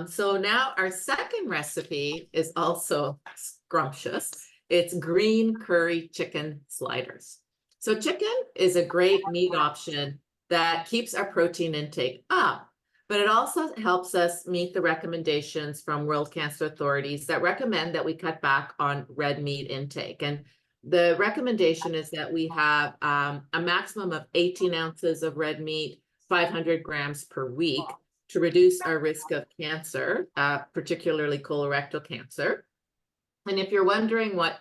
So now our second recipe is also scrumptious. It's green curry chicken sliders. So chicken is a great meat option that keeps our protein intake up, but it also helps us meet the recommendations from World Cancer Authorities that recommend that we cut back on red meat intake. And the recommendation is that we have a maximum of 18 ounces of red meat, 500 grams per week, to reduce our risk of cancer, particularly colorectal cancer. And if you're wondering what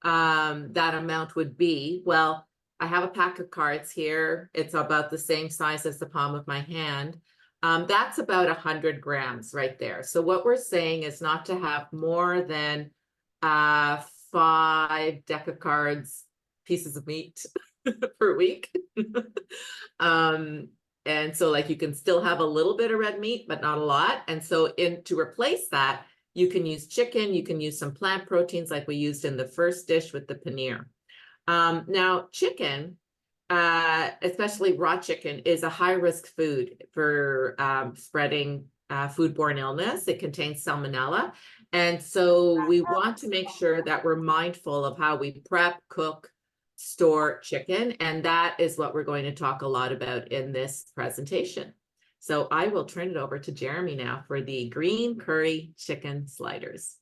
that amount would be, well, I have a pack of cards here. It's about the same size as the palm of my hand. That's about 100 grams right there. So what we're saying is not to have more than 5 deck of cards, pieces of meat per week. And so like you can still have a little bit of red meat, but not a lot. And so to replace that, you can use chicken, you can use some plant proteins like we used in the first dish with the paneer. Now chicken, especially raw chicken, is a high-risk food for spreading foodborne illness. It contains salmonella. And so we want to make sure that we're mindful of how we prep, cook, store chicken. And that is what we're going to talk a lot about in this presentation. So I will turn it over to Jeremy now for the green curry chicken sliders.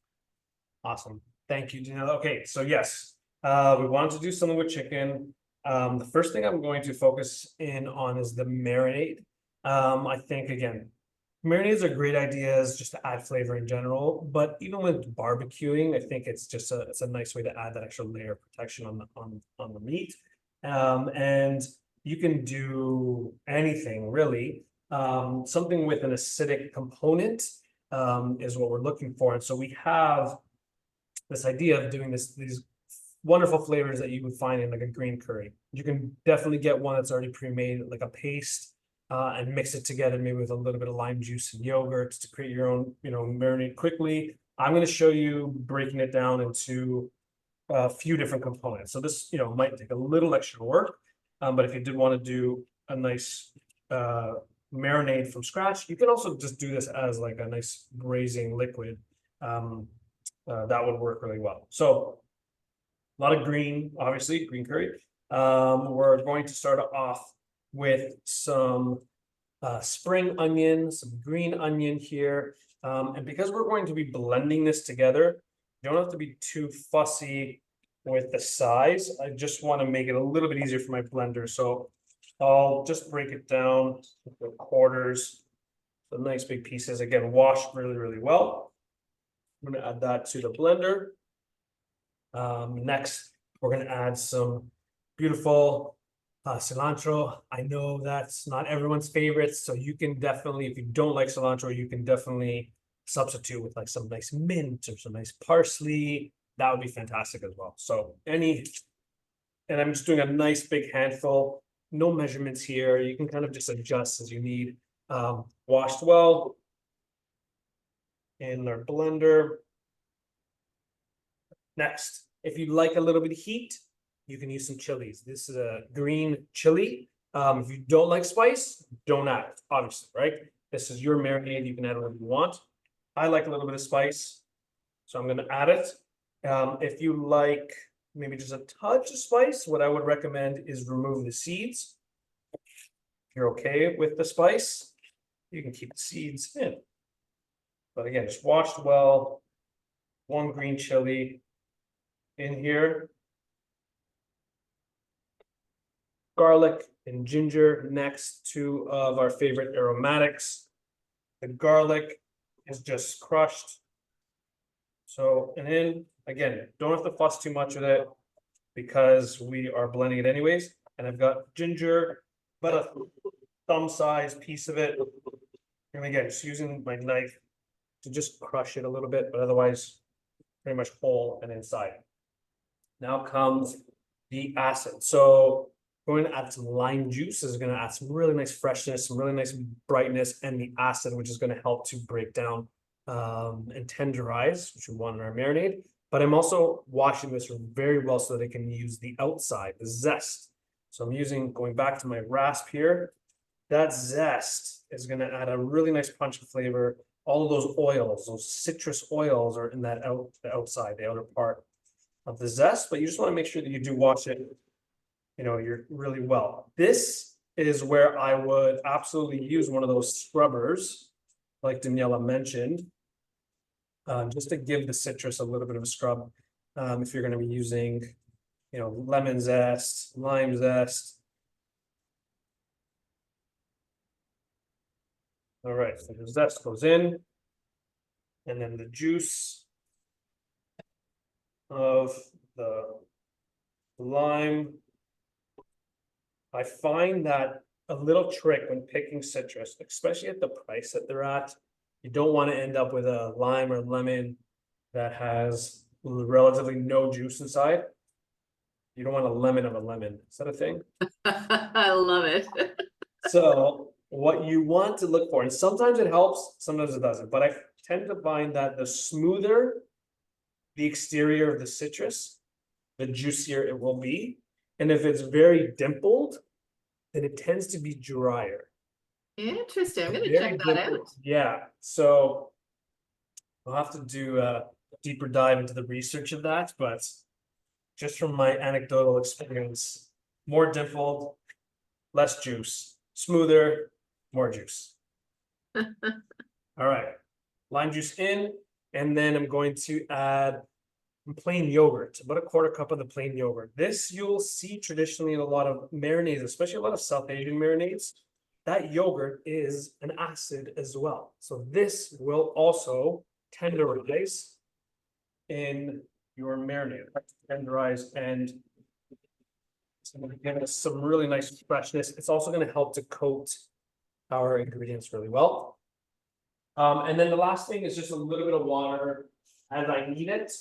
Awesome. Thank you, Janelle. Okay, so yes, we wanted to do something with chicken. The first thing I'm going to focus in on is the marinade. I think, again, marinades are great ideas just to add flavor in general, but even with barbecuing, I think it's just it's a nice way to add that extra layer of protection on the meat. And you can do anything really. Something with an acidic component is what we're looking for. And so we have this idea of doing these wonderful flavors that you would find in like a green curry. You can definitely get one that's already pre-made, like a paste, and mix it together maybe with a little bit of lime juice and yogurt to create your own, marinade quickly. I'm going to show you breaking it down into a few different components. So this, might take a little extra work, but if you did want to do a nice marinade from scratch, you can also just do this as like a nice braising liquid. That would work really well. So a lot of green, obviously, green curry. We're going to start off with some spring onion, some green onion here. And because we're going to be blending this together, you don't have to be too fussy with the size. I just want to make it a little bit easier for my blender. So I'll just break it down into quarters, the nice big pieces. Again, washed really, really well. I'm going to add that to the blender. Next, we're going to add some beautiful cilantro. I know that's not everyone's favorite, so you can definitely, if you don't like cilantro, you can definitely substitute with like some nice mint or some nice parsley. That would be fantastic as well. So and I'm just doing a nice big handful, no measurements here. You can kind of just adjust as you need. Washed well in our blender. Next, if you like a little bit of heat, you can use some chilies. This is a green chili. If you don't like spice, don't add it, obviously, right? This is your marinade. You can add whatever you want. I like a little bit of spice, so I'm going to add it. If you like maybe just a touch of spice, what I would recommend is remove the seeds. If you're okay with the spice, you can keep the seeds in. But again, just washed well. One green chili in here. Garlic and ginger next, 2 of our favorite aromatics. The garlic is just crushed. So, and then again, don't have to fuss too much with it because we are blending it anyways. And I've got ginger, about a thumb-sized piece of it. And again, just using my knife to just crush it a little bit, but otherwise pretty much whole and inside. Now comes the acid. So we're going to add some lime juice. This is going to add some really nice freshness, some really nice brightness, and the acid, which is going to help to break down and tenderize, which we want in our marinade. But I'm also washing this very well so that I can use the outside, the zest. So I'm going back to my rasp here. That zest is going to add a really nice punch of flavor. all of those oils, those citrus oils are in that the outside, the outer part of the zest, but you just want to make sure that you do wash it, you're really well. This is where I would absolutely use one of those scrubbers, like Daniela mentioned, just to give the citrus a little bit of a scrub. If you're going to be using, lemon zest, lime zest. All right, so the zest goes in, and then the juice of the lime. I find that a little trick when picking citrus, especially at the price that they're at, you don't want to end up with a lime or lemon that has relatively no juice inside. You don't want a lemon of a lemon. Is that a thing? I love it. So what you want to look for, and sometimes it helps, sometimes it doesn't, but I tend to find that the smoother the exterior of the citrus, the juicier it will be. And if it's very dimpled, then it tends to be drier. Interesting. I'm gonna Very check that dimpled. out. Yeah, so I'll have to do a deeper dive into the research of that, but just from my anecdotal experience, more dimpled, less juice, smoother, more juice. All right, lime juice in, and then I'm going to add plain yogurt, about a quarter cup of the plain yogurt. This you'll see traditionally in a lot of marinades, especially a lot of South Asian marinades. That yogurt is an acid as well. So this will also tenderize in your marinade, tenderize, and it's going to give us some really nice freshness. It's also going to help to coat our ingredients really well. And then the last thing is just a little bit of water as I need it.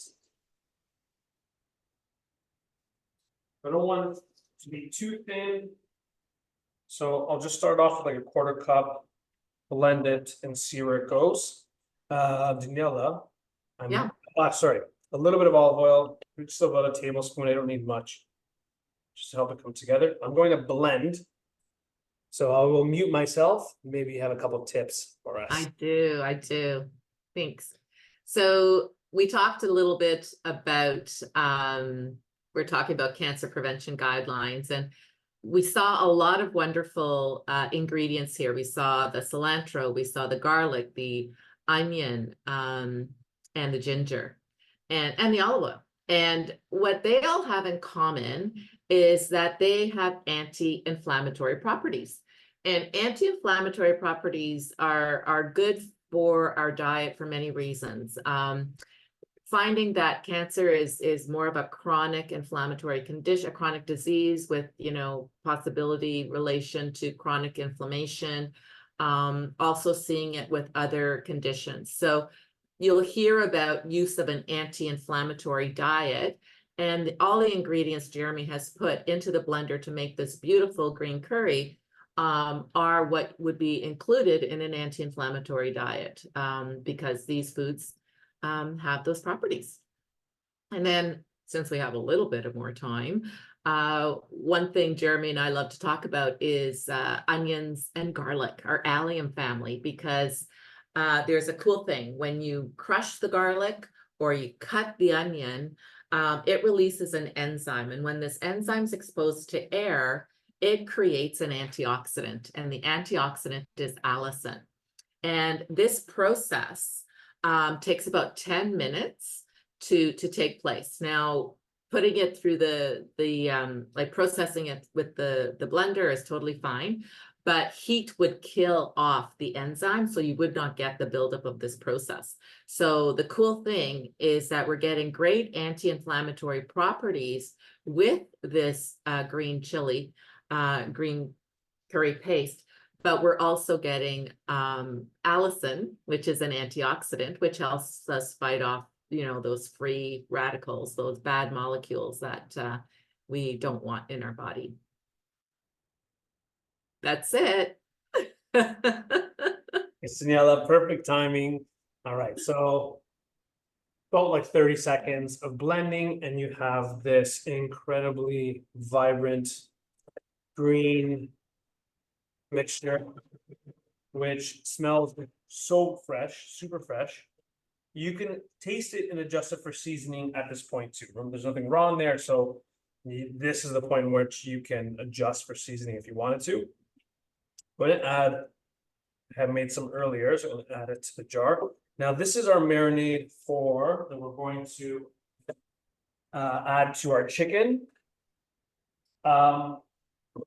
I don't want it to be too thin. So I'll just start off with like a quarter cup, blend it and see where it goes. Daniela, Yeah. Sorry, a little bit of olive oil, just about a tablespoon. I don't need much, just to help it come together. I'm going to blend. So I will mute myself. Maybe you have a couple tips for us. I do. Thanks. So we talked a little bit about, we're talking about cancer prevention guidelines, and we saw a lot of wonderful ingredients here. We saw the cilantro, we saw the garlic, the onion, and the ginger, and the olive oil. And what they all have in common is that they have anti-inflammatory properties. And anti-inflammatory properties are good for our diet for many reasons. Finding that cancer is more of a chronic inflammatory condition, a chronic disease with, possibility relation to chronic inflammation. Also seeing it with other conditions. So you'll hear about use of an anti-inflammatory diet, and all the ingredients Jeremy has put into the blender to make this beautiful green curry are what would be included in an anti-inflammatory diet, because these foods have those properties. And then, since we have a little bit of more time, one thing Jeremy and I love to talk about is onions and garlic, our allium family, because there's a cool thing. When you crush the garlic or you cut the onion, it releases an enzyme. And when this enzyme is exposed to air, it creates an antioxidant, and the antioxidant is allicin. And this process takes about 10 minutes to take place. Now, putting it through like processing it with the blender is totally fine, but heat would kill off the enzyme, so you would not get the buildup of this process. So the cool thing is that we're getting great anti-inflammatory properties with this green chili, green curry paste, but we're also getting allicin, which is an antioxidant, which helps us fight off, those free radicals, those bad molecules that we don't want in our body. That's it. It's Daniela, perfect timing. All right, so about like 30 seconds of blending, and you have this incredibly vibrant green mixture, which smells so fresh, super fresh. You can taste it and adjust it for seasoning at this point too. Remember, there's nothing wrong there, so this is the point in which you can adjust for seasoning if you wanted to. Go ahead and add, I have made some earlier, so I'm gonna add it to the jar. Now, this is our marinade that we're going to add to our chicken.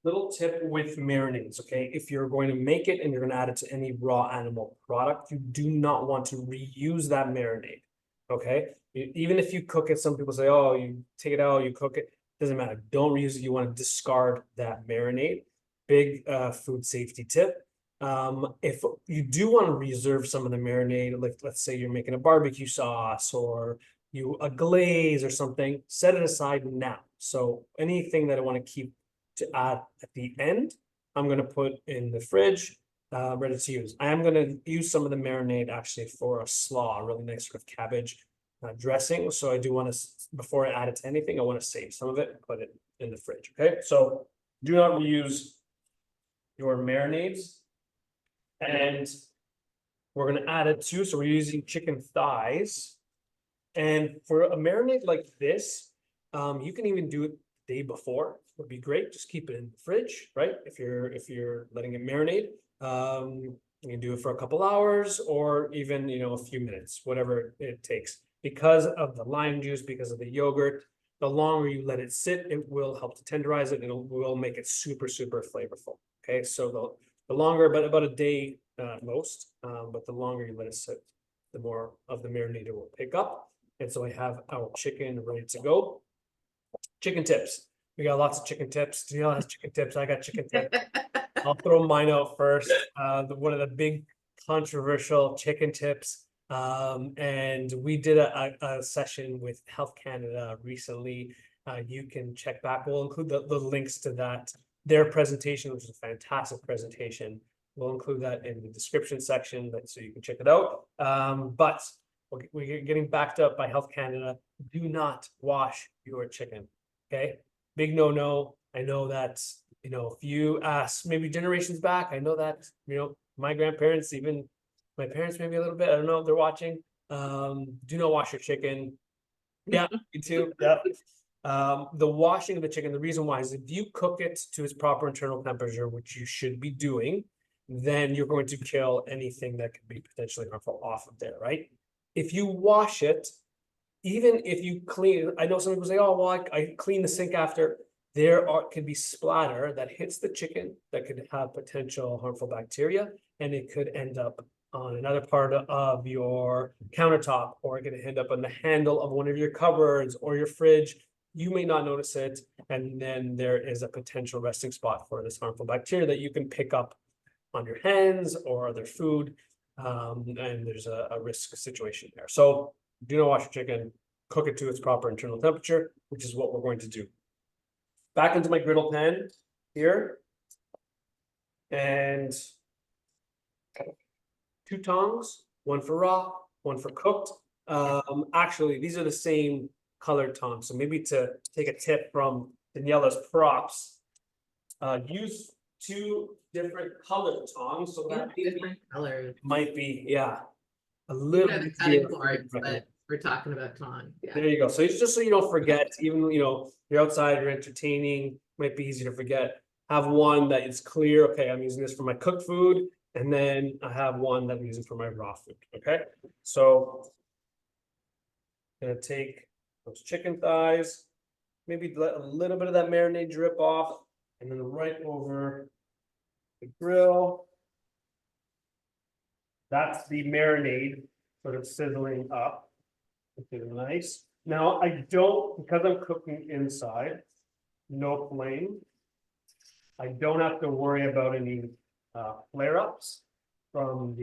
Little tip with marinades, okay? If you're going to make it and you're going to add it to any raw animal product, you do not want to reuse that marinade, okay? Even if you cook it, some people say, oh, you take it out, you cook it, doesn't matter. Don't reuse it. You want to discard that marinade. Big food safety tip. If you do want to reserve some of the marinade, like let's say you're making a barbecue sauce or a glaze or something, set it aside now. So anything that I want to keep to add at the end, I'm going to put in the fridge, ready to use. I am going to use some of the marinade actually for a slaw, a really nice sort of cabbage dressing. So I do want to, before I add it to anything, I want to save some of it and put it in the fridge. Okay, so do not reuse your marinades. And we're going to add it too. So we're using chicken thighs. And for a marinade like this, you can even do it the day before. Would be great. Just keep it in the fridge, right? If you're letting it marinate, you can do it for a couple hours or even a few minutes, whatever it takes. Because of the lime juice, because of the yogurt, the longer you let it sit, it will help to tenderize it and it will make it super, super flavorful. Okay, so the longer, but about a day most, but the longer you let it sit, the more of the marinade it will pick up. And so I have our chicken ready to go. Chicken tips. We got lots of chicken tips. Danielle has chicken tips. I got chicken tips. I'll throw mine out first. One of the big controversial chicken tips. And we did a session with Health Canada recently. You can check back. We'll include the links to that. Their presentation, which is a fantastic presentation. We'll include that in the description section, so you can check it out. But we're getting backed up by Health Canada. Do not wash your chicken. Okay, big no. I know that if you ask maybe generations back, I know that my grandparents, even my parents, maybe a little bit. I don't know if they're watching. Do not wash your chicken. Yeah, me too. Yeah. The washing of the chicken, the reason why is if you cook it to its proper internal temperature, which you should be doing, then you're going to kill anything that could be potentially harmful off of there, right? If you wash it, even if you clean, I know some people say, oh, well, I clean the sink after. Can be splatter that hits the chicken that could have potential harmful bacteria, and it could end up on another part of your countertop, or it could end up on the handle of one of your cupboards or your fridge. You may not notice it, and then there is a potential resting spot for this harmful bacteria that you can pick up on your hands or other food, and there's a risk situation there. So do not wash your chicken, cook it to its proper internal temperature, which is what we're going to do. Back into my griddle pan here, and 2 tongs, one for raw, one for cooked. Actually, these are the same colored tongs. So maybe to take a tip from Daniela's props, use 2 different colored tongs. So that Different colors. might be, a little The bit cutting easier. boards, but we're talking about tongs. Yeah. There you go. So it's just so you don't forget, even you're outside, you're entertaining, might be easy to forget. Have one that is clear. Okay, I'm using this for my cooked food, and then I have one that I'm using for my raw food. Okay, so I'm gonna take those chicken thighs, maybe let a little bit of that marinade drip off, and then right over the grill. That's the marinade sort of sizzling up. Okay, nice. Now because I'm cooking inside, no flame. I don't have to worry about any flare-ups from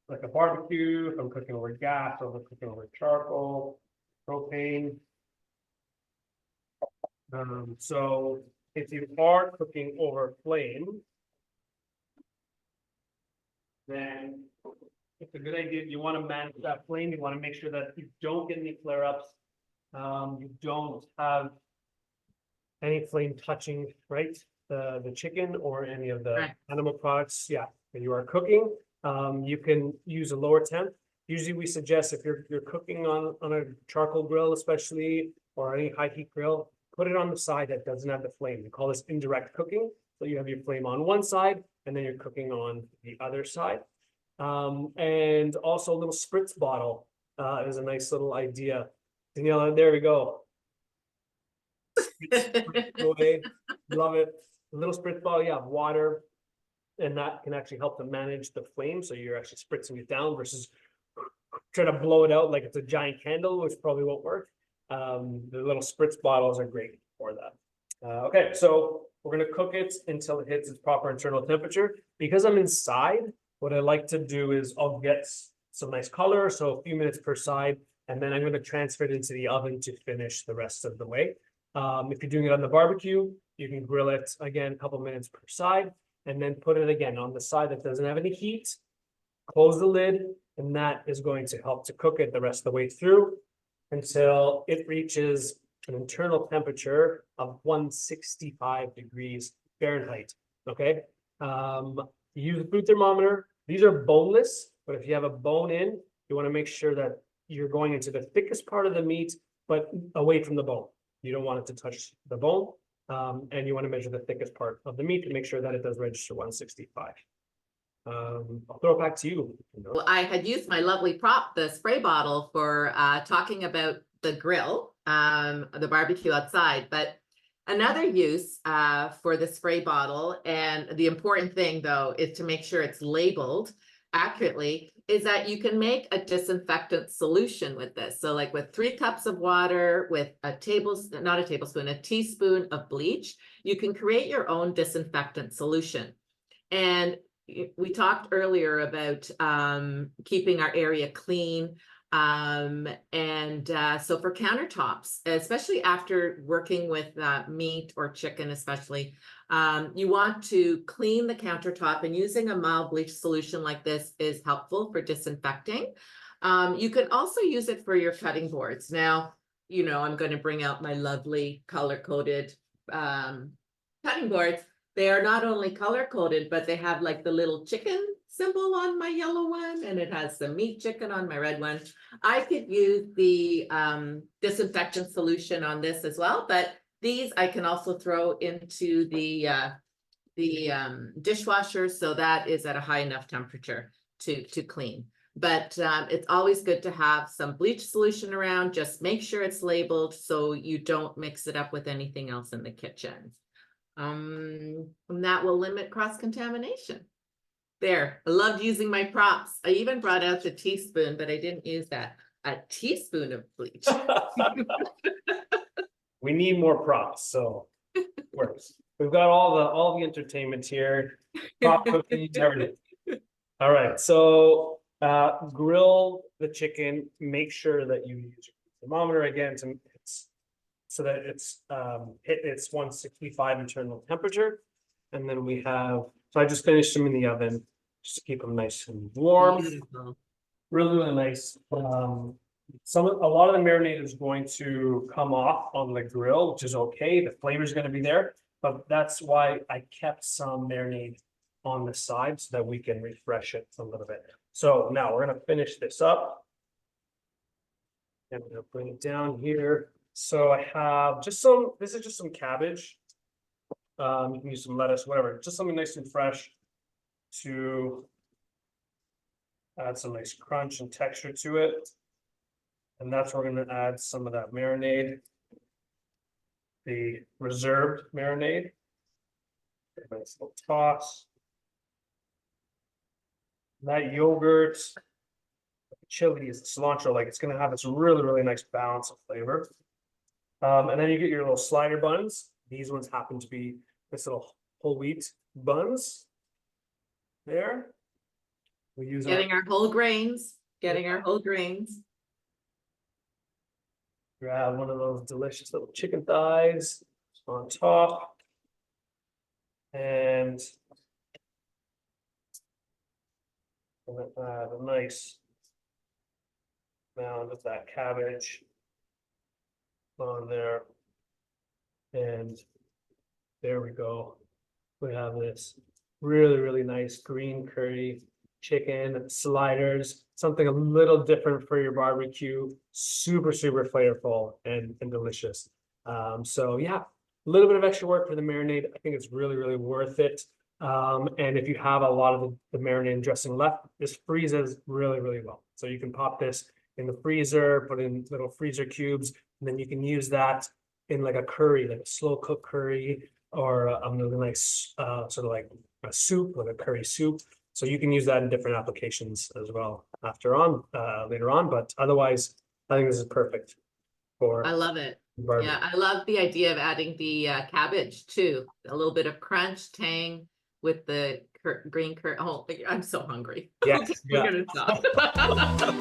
like a barbecue, if I'm cooking over gas, or if I'm cooking over charcoal, propane. So if you are cooking over flame, then it's a good idea. You want to manage that flame. You want to make sure that you don't get any flare-ups. You don't have any flame touching, right? The chicken or any of the animal products. Yeah, when you are cooking. You can use a lower temp. Usually we suggest if you're cooking on a charcoal grill especially, or any high heat grill, put it on the side that doesn't have the flame. We call this indirect cooking. So you have your flame on one side and then you're cooking on the other side. And also a little spritz bottle is a nice little idea. Daniela, there we go. Away. Love it. A little spritz bottle, yeah, water. And that can actually help to manage the flame. So you're actually spritzing it down versus trying to blow it out like it's a giant candle, which probably won't work. The little spritz bottles are great for that. Okay, so we're gonna cook it until it hits its proper internal temperature. Because I'm inside, what I like to do is I'll get some nice color, so a few minutes per side, and then I'm gonna transfer it into the oven to finish the rest of the way. If you're doing it on the barbecue, you can grill it again, a couple minutes per side, and then put it again on the side that doesn't have any heat. Close the lid, and that is going to help to cook it the rest of the way through until it reaches an internal temperature of 165 degrees Fahrenheit. Okay. Use a food thermometer. These are boneless, but if you have a bone in, you want to make sure that you're going into the thickest part of the meat, but away from the bone. You don't want it to touch the bone. And you want to measure the thickest part of the meat to make sure that it does register 165. I'll throw it back to you. Well, I had used my lovely prop, the spray bottle, for talking about the grill, the barbecue outside, but another use for the spray bottle, and the important thing though is to make sure it's labeled accurately, is that you can make a disinfectant solution with this. So like with 3 cups of water, with a tablespoon, not a tablespoon, a teaspoon of bleach, you can create your own disinfectant solution. And we talked earlier about keeping our area clean. So for countertops, especially after working with meat or chicken, especially, you want to clean the countertop, and using a mild bleach solution like this is helpful for disinfecting. You can also use it for your cutting boards. Now, you know, I'm going to bring out my lovely color-coded cutting boards. They are not only color-coded, but they have like the little chicken symbol on my yellow one, and it has the meat chicken on my red one. I could use the disinfectant solution on this as well, but these I can also throw into the dishwasher, so that is at a high enough temperature to clean. But it's always good to have some bleach solution around. Just make sure it's labeled so you don't mix it up with anything else in the kitchen. And that will limit cross-contamination. There, I loved using my props. I even brought out the teaspoon, but I didn't use that. A teaspoon of bleach. We need more props, so works. We've got all the entertainment here. Prop cooking, everything. All right, so grill the chicken. Make sure that you use your thermometer again to so that it's hit its 165 internal temperature. And then we have, so I just finished them in the oven just to keep them nice and warm. Beautiful. Really nice. A lot of the marinade is going to come off on the grill, which is okay. The flavor is going to be there, but that's why I kept some marinade on the side so that we can refresh it a little bit. So now we're going to finish this up. And I'm going to bring it down here. So I have just some, this is just some cabbage. You can use some lettuce, whatever, just something nice and fresh to add some nice crunch and texture to it. And that's where we're going to add some of that marinade, the reserved marinade. A nice little toss. That yogurt, chili, is cilantro, like it's going to have this really nice balance of flavor. And then you get your little slider buns. These ones happen to be this little whole wheat buns. There. We use Getting our whole grains, getting our whole grains. Grab one of those delicious little chicken thighs on top. And add a nice mound of that cabbage on there. And there we go. We have this really nice green curry chicken sliders, something a little different for your barbecue, super flavorful and delicious. So yeah, a little bit of extra work for the marinade. I think it's really worth it. And if you have a lot of the marinade and dressing left, this freezes really well. So you can pop this in the freezer, put in little freezer cubes, and then you can use that in like a curry, like a slow cook curry, or a really nice sort of like a soup, like a curry soup. So you can use that in different applications as well later on, but otherwise I think this is perfect for I love it. barbecue. Yeah, I love the idea of adding the cabbage too. A little bit of crunch, tang with the green curry. Oh, I'm so hungry. Yes, Okay, yeah. we're gonna stop.